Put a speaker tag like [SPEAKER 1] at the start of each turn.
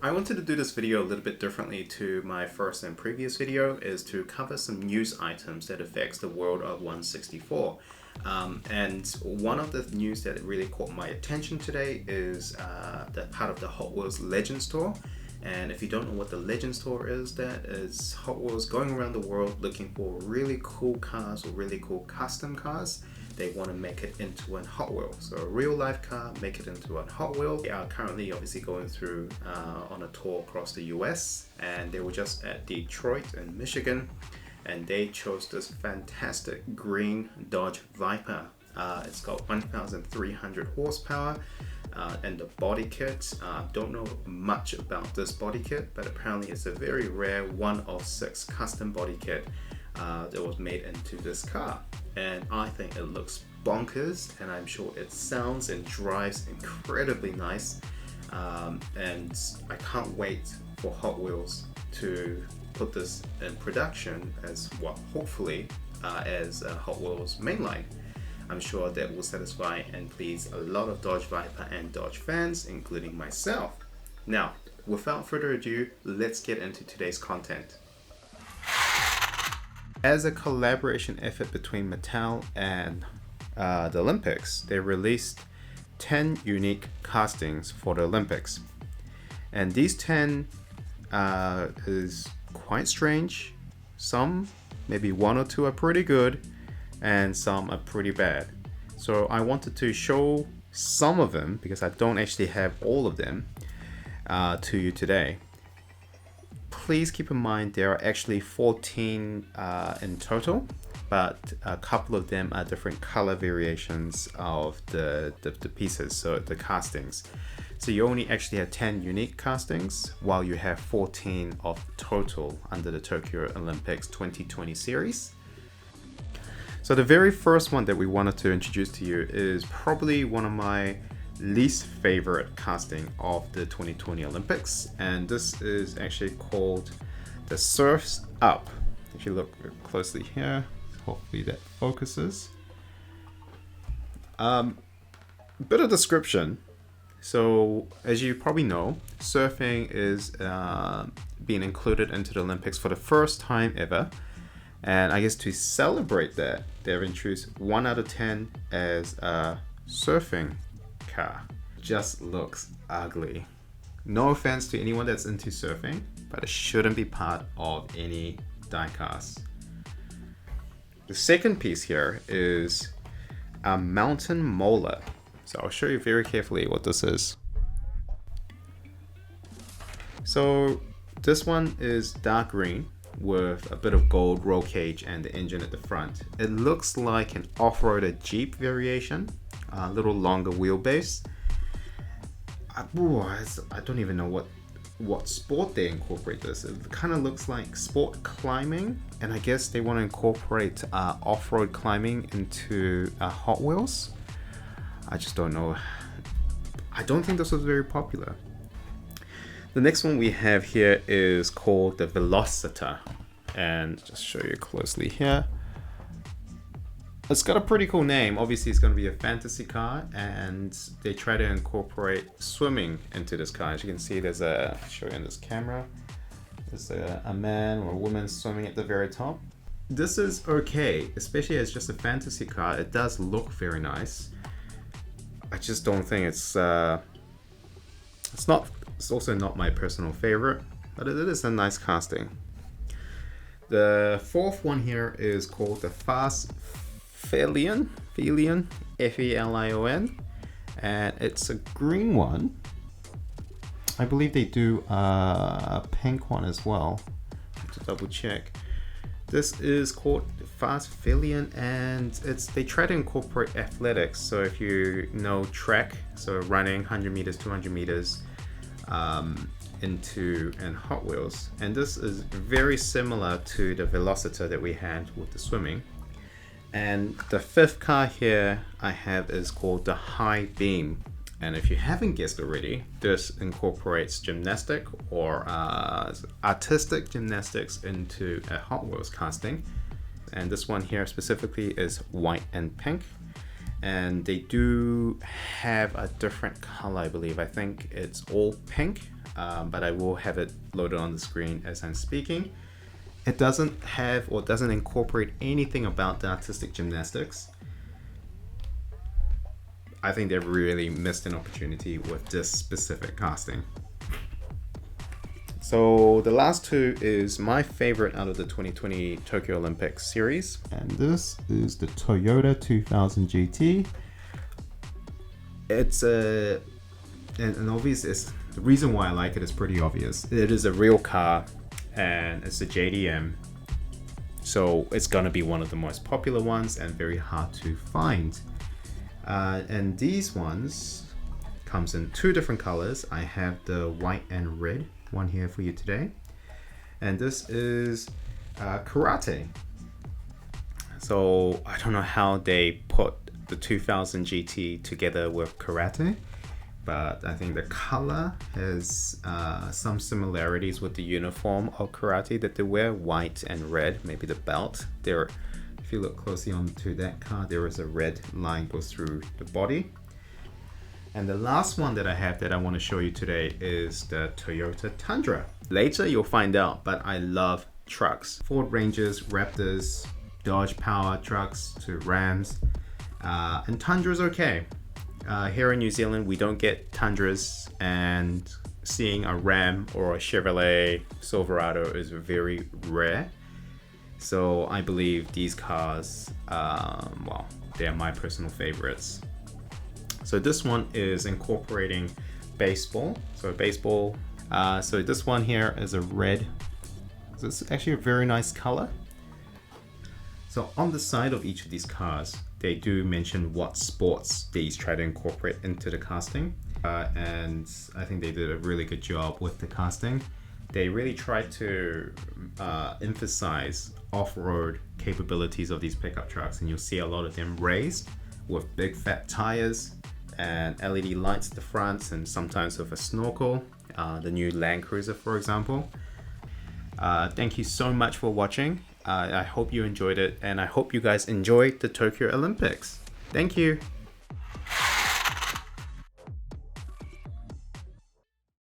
[SPEAKER 1] I wanted to do this video a little bit differently to my first and previous video, is to cover some news items that affects the world of 164. And one of the news that really caught my attention today is that part of the Hot Wheels Legends Tour. And if you don't know what the Legends Tour is, that is Hot Wheels going around the world looking for really cool cars or really cool custom cars. They want to make it into a Hot Wheel. So a real life car, make it into a Hot Wheel. They are currently obviously going through on a tour across the US, and they were just at Detroit in Michigan, and they chose this fantastic green Dodge Viper. It's got 1,300 horsepower. And the body kit, don't know much about this body kit, but apparently it's a very rare 1 of 6 custom body kit that was made into this car. And I think it looks bonkers, and I'm sure it sounds and drives incredibly nice. And I can't wait for Hot Wheels to put this in production as what, hopefully, as a Hot Wheels mainline. I'm sure that will satisfy and please a lot of Dodge Viper and Dodge fans, including myself. Now, without further ado, let's get into today's content. As a collaboration effort between Mattel and the Olympics, they released 10 unique castings for the Olympics. And these 10 is quite strange. Some, maybe 1 or 2 are pretty good, and some are pretty bad. So I wanted to show some of them, because I don't actually have all of them, to you today. Please keep in mind there are actually 14 in total, but a couple of them are different color variations of the pieces, so the castings. So you only actually have 10 unique castings, while you have 14 of total under the Tokyo Olympics 2020 series. So the very first one that we wanted to introduce to you is probably one of my least favorite casting of the 2020 Olympics, and this is actually called the Surf's Up. If you look closely here, hopefully that focuses. Bit of description. So as you probably know, surfing is being included into the Olympics for the first time ever. And I guess to celebrate that, they've introduced 1 out of 10 as a surfing car. Just looks ugly. No offense to anyone that's into surfing, but it shouldn't be part of any diecast. The second piece here is a mountain molar. So I'll show you very carefully what this is. So this one is dark green with a bit of gold roll cage and the engine at the front. It looks like an off-roader Jeep variation, a little longer wheelbase. I don't even know what sport they incorporate this. It kind of looks like sport climbing, and I guess they want to incorporate off-road climbing into Hot Wheels. I just don't know. I don't think this was very popular. The next one we have here is called the Velocita, and just show you closely here. It's got a pretty cool name. Obviously it's going to be a fantasy car, and they try to incorporate swimming into this car. As you can see, there's I'll show you in this camera, there's a man or a woman swimming at the very top. This is okay, especially as just a fantasy car. It does look very nice. I just don't think it's also not my personal favorite, but it is a nice casting. The fourth one here is called the Fast Felion, F-E-L-I-O-N, and it's a green one. I believe they do a pink one as well. I have to double check. This is called Fast Felion, and they try to incorporate athletics. So if you know track, so running 100 meters, 200 meters, into Hot Wheels. And this is very similar to the Velocita that we had with the swimming. And the fifth car here I have is called the High Beam. And if you haven't guessed already, this incorporates gymnastic or artistic gymnastics into a Hot Wheels casting. And this one here specifically is white and pink. And they do have a different color, I believe. I think it's all pink but I will have it loaded on the screen as I'm speaking. It doesn't have or doesn't incorporate anything about the artistic gymnastics. I think they've really missed an opportunity with this specific casting. So the last two is my favorite out of the 2020 Tokyo Olympics series. And this is the Toyota 2000 GT. It's a, and obvious, the reason why I like it is pretty obvious. It is a real car and it's a JDM. So it's gonna be one of the most popular ones and very hard to find. And these ones comes in two different colors. I have the white and red one here for you today, and this is karate. So I don't know how they put the 2000 GT together with karate, but I think the color has some similarities with the uniform of karate that they wear, white and red. Maybe the belt there. If you look closely onto that car, there is a red line goes through the body. And the last one that I have that I want to show you today is the Toyota Tundra. Later you'll find out, but I love trucks. Ford Rangers, Raptors, Dodge Power trucks to Rams, and Tundra's okay. Here in New Zealand, we don't get Tundras, and seeing a Ram or a Chevrolet Silverado is very rare. So I believe these cars, well, they're my personal favorites. So this one is incorporating baseball. So baseball. So this one here is a red. So it's actually a very nice color. So on the side of each of these cars, they do mention what sports these try to incorporate into the casting. And I think they did a really good job with the casting. They really tried to emphasize off-road capabilities of these pickup trucks, and you'll see a lot of them raised with big fat tires and LED lights at the front, and sometimes with a snorkel, the new Land Cruiser for example. Thank you so much for watching. I hope you enjoyed it, and I hope you guys enjoyed the Tokyo Olympics. Thank you.